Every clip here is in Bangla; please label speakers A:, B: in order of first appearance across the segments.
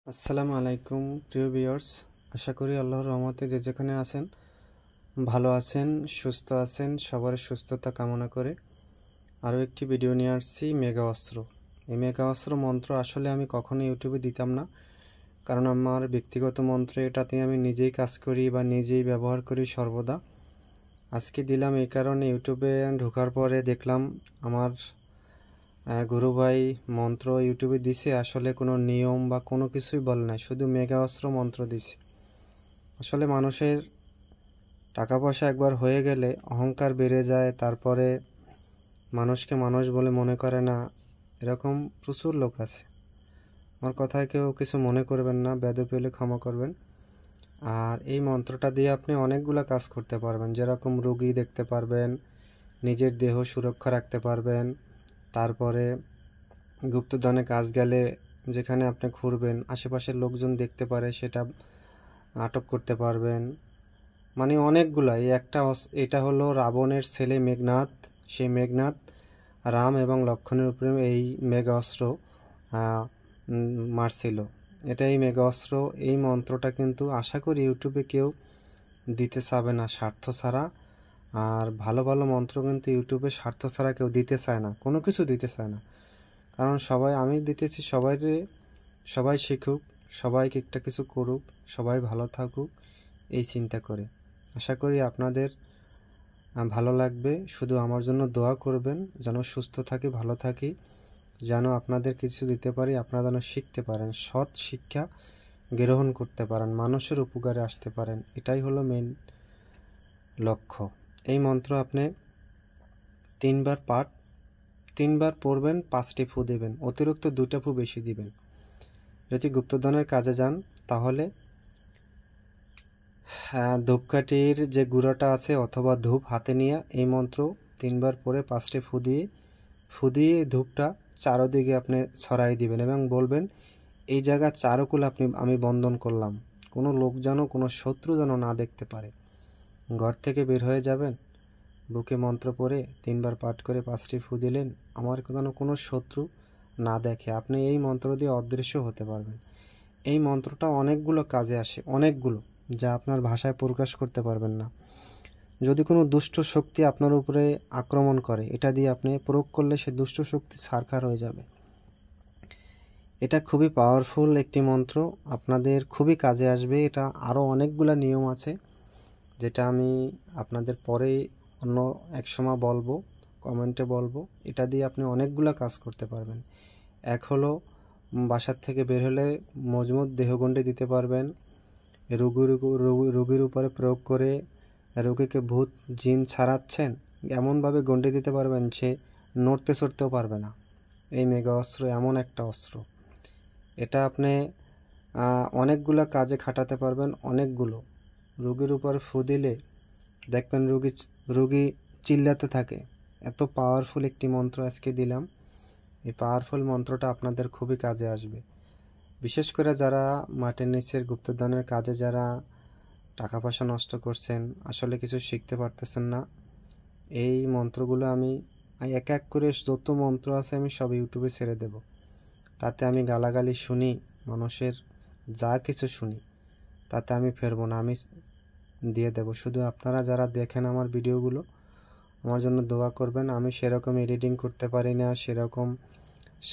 A: আসসালামু আলাইকুম প্রিয় ভিউয়ার্স, আশা করি আল্লাহর রহমতে যে যেখানে আছেন ভালো আছেন, সুস্থ আছেন। সবার সুস্থতা কামনা করে আরও একটি ভিডিও নিয়ে আসছি মেগা অস্ত্র। এই মেগা অস্ত্র মন্ত্র আসলে আমি কখনো ইউটিউবে দিতাম না, কারণ আমার ব্যক্তিগত মন্ত্র, এটাতে আমি নিজেই কাজ করি বা নিজেই ব্যবহার করি সর্বদা। আজকে দিলাম এই কারণে, ইউটিউবে ঢোকার পরে দেখলাম আমার গুরু ভাই মন্ত্র ইউটিউবে দিছে, আসলে কোনো নিয়ম বা কোনো কিছুই বলে নাই, শুধু মেগা অস্ত্র মন্ত্র দিছে। আসলে মানুষের টাকা পয়সা একবার হয়ে গেলে অহংকার বেড়ে যায়, তারপরে মানুষকে মানুষ বলে মনে করে না, এরকম প্রচুর লোক আছে। আমার কথায় কেউ কিছু মনে করবেন না, বেদব পেলে ক্ষমা করবেন। আর এই মন্ত্রটা দিয়ে আপনি অনেকগুলো কাজ করতে পারবেন, যেরকম রোগী দেখতে পারবেন, নিজের দেহ সুরক্ষা রাখতে পারবেন, তারপরে গুপ্তধনে কাজ গেলে যেখানে আপনি ঘুরবেন আশেপাশের লোকজন দেখতে পারে সেটা আটক করতে পারবেন। মানে অনেকগুলা। এই একটা এটা হলো রাবণের ছেলে মেঘনাদ, সেই মেঘনাদ রাম এবং লক্ষ্মণের উপরে এই মেঘা অস্ত্র মারছিল। এটাই মেঘা অস্ত্র। এই মন্ত্রটা কিন্তু আশা করি ইউটিউবে কেউ দিতে চাবে না স্বার্থ ছাড়া। আর ভালো ভালো মন্ত্র কিন্তু ইউটিউবে স্বার্থ ছাড়া কেউ দিতে চায় না, কোনো কিছু দিতে চায় না। কারণ সবাই, আমি দিতেছি সবাই শিখুক, সবাইকে একটা কিছু করুক, সবাই ভালো থাকুক, এই চিন্তা করে। আশা করি আপনাদের ভালো লাগবে। শুধু আমার জন্য দোয়া করবেন, যেন সুস্থ থাকি, ভালো থাকি, যেন আপনাদের কিছু দিতে পারি, আপনারা যেন শিখতে পারেন, সৎ শিক্ষা গ্রহণ করতে পারেন, মানুষের উপকারে আসতে পারেন। এটাই হলো মেন লক্ষ্য। এই মন্ত্র আপনি তিনবার পড়বেন, 5টি ফু দেবেন, অতিরিক্ত 2টা ফু বেশি দিবেন। যদি গুপ্তধনের কাজে যান তাহলে ধূপকাঠির যে গুঁড়াটা আছে অথবা ধূপ হাতে নিয়ে এই মন্ত্র 3বার পরে 5টি ফু দিয়ে ধূপটা চারদিকে আপনি ছড়াই দিবেন এবং বলবেন, এই জায়গা চারকুল আমি বন্ধন করলাম, কোনো লোক যেন, কোনো শত্রু যেন না দেখতে পারে। ঘর থেকে বের হয়ে যাবেন, বুকে মন্ত্র পড়ে 3বার পাঠ করে 5টি ফু দিলেন, আমার যেন কোনো শত্রু না দেখে। আপনি এই মন্ত্র দিয়ে অদৃশ্য হতে পারবেন। এই মন্ত্রটা অনেকগুলো কাজে আসে, অনেকগুলো, যা আপনার ভাষায় প্রকাশ করতে পারবেন না। যদি কোনো দুষ্ট শক্তি আপনার উপরে আক্রমণ করে, এটা দিয়ে আপনি প্রয়োগ করলে সে দুষ্ট শক্তি ছারখার হয়ে যাবে। এটা খুবই পাওয়ারফুল একটি মন্ত্র, আপনাদের খুবই কাজে আসবে। এটা আরও অনেকগুলো নিয়ম আছে, যেটা আমি আপনাদের পরে অন্য এক সময় বলবো, কমেন্টে বলবো। এটা দিয়ে আপনি অনেকগুলো কাজ করতে পারবেন। এক হলো, বাসার থেকে বের হলে মজবুত দেহগণ্ডি দিতে পারবেন। রোগীর উপরে প্রয়োগ করে রোগীকে ভূত জিন ছাড়াচ্ছেন, এমনভাবে গণ্ডি দিতে পারবেন সে নড়তে চড়তেও পারবে না। এই মেগা অস্ত্র এমন একটা অস্ত্র, এটা আপনি অনেকগুলো কাজে খাটাতে পারবেন, অনেকগুলো। রোগীর উপর ফু দিলে দেখবেন রোগী চিল্লাতে থাকে। এত পাওয়ারফুল একটি মন্ত্র আজকে দিলাম। এই পাওয়ারফুল মন্ত্রটা আপনাদের খুবই কাজে আসবে। বিশেষ করে যারা মাটির নিচের গুপ্তধনের কাজে, যারা টাকা পয়সা নষ্ট করছেন, আসলে কিছু শিখতে পারতেছেন না, এই মন্ত্রগুলো আমি এক এক করে যত মন্ত্র আছে আমি সব ইউটিউবে ছেড়ে দেব। তাতে আমি গালাগালি শুনি, মানুষের যা কিছু শুনি, তাতে আমি ফেরবো না, আমি দিয়ে দেব। শুধু আপনারা যারা দেখেন আমার ভিডিওগুলো, আমার জন্য দোয়া করবেন। আমি সেরকম এডিটিং করতে পারি না, সেরকম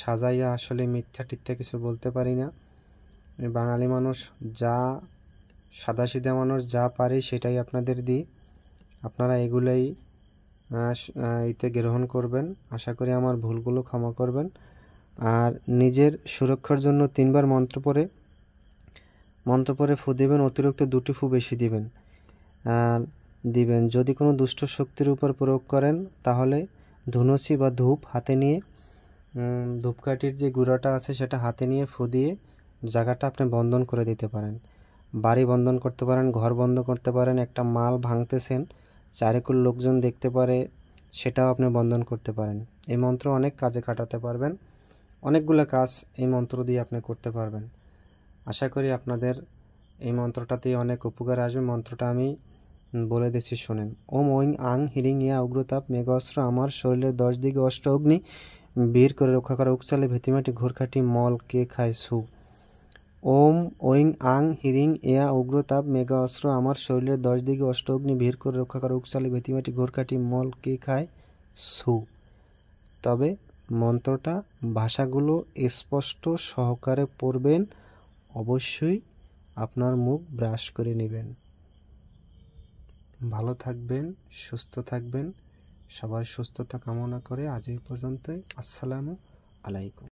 A: সাজাইয়া আসলে মিথ্যা টিথ্যা কিছু বলতে পারি না। বাঙালি মানুষ, যা সাদাসিধা মানুষ যা পারি সেটাই আপনাদের দিই, আপনারা এগুলোই এতে গ্রহণ করবেন। আশা করি আমার ভুলগুলো ক্ষমা করবেন। আর নিজের সুরক্ষার জন্য 3বার মন্ত্র পড়ে ফু দিবেন, অতিরিক্ত 2টি ফু বেশি দিবেন। যদি কোনো দুষ্ট শক্তির উপর প্রয়োগ করেন তাহলে ধুনুচি বা ধূপ হাতে নিয়ে, ধূপকাঠির যে গুঁড়াটা আছে সেটা হাতে নিয়ে ফু দিয়ে জায়গাটা আপনি বন্ধন করে দিতে পারেন। বাড়ি বন্ধন করতে পারেন, ঘর বন্ধ করতে পারেন, একটা মাল ভাঙতেছেন চারিকুল লোকজন দেখতে পারে, সেটাও আপনি বন্ধন করতে পারেন। এই মন্ত্র অনেক কাজে খাটাতে পারবেন, অনেকগুলো কাজ এই মন্ত্র দিয়ে আপনি করতে পারবেন। আশা করি আপনাদের এই মন্ত্রটাতেই অনেক উপকার আসবে। মন্ত্রটা আমি বলে দিচ্ছি, শোনেন। ওম ঐং আং হিরিং ইয়া উগ্রতাপ মেঘ অস্ত্র আমার শরীরের 10 দিকে অষ্ট অগ্নি বীর করে রক্ষা করা, উকচালে ভেতিমাটি ঘোরখাটি মল কে খায় সু। ওম ওইং আং হিরিং এয়া উগ্রতাপ মেগা অস্ত্র আমার শরীরের 10 দিকে অষ্ট অগ্নি ভিড় করে রক্ষা করে উকচালি ভেতিমাটি ঘোরকাটি মল কে খায় সু। তবে মন্ত্রটা ভাষাগুলো স্পষ্ট সহকারে পড়বেন, অবশ্যই আপনার মুখ ব্রাশ করে নেবেন। ভালো থাকবেন, সুস্থ থাকবেন, সবার সুস্থতা কামনা করে আজ এই পর্যন্তই। আসসালামু আলাইকুম।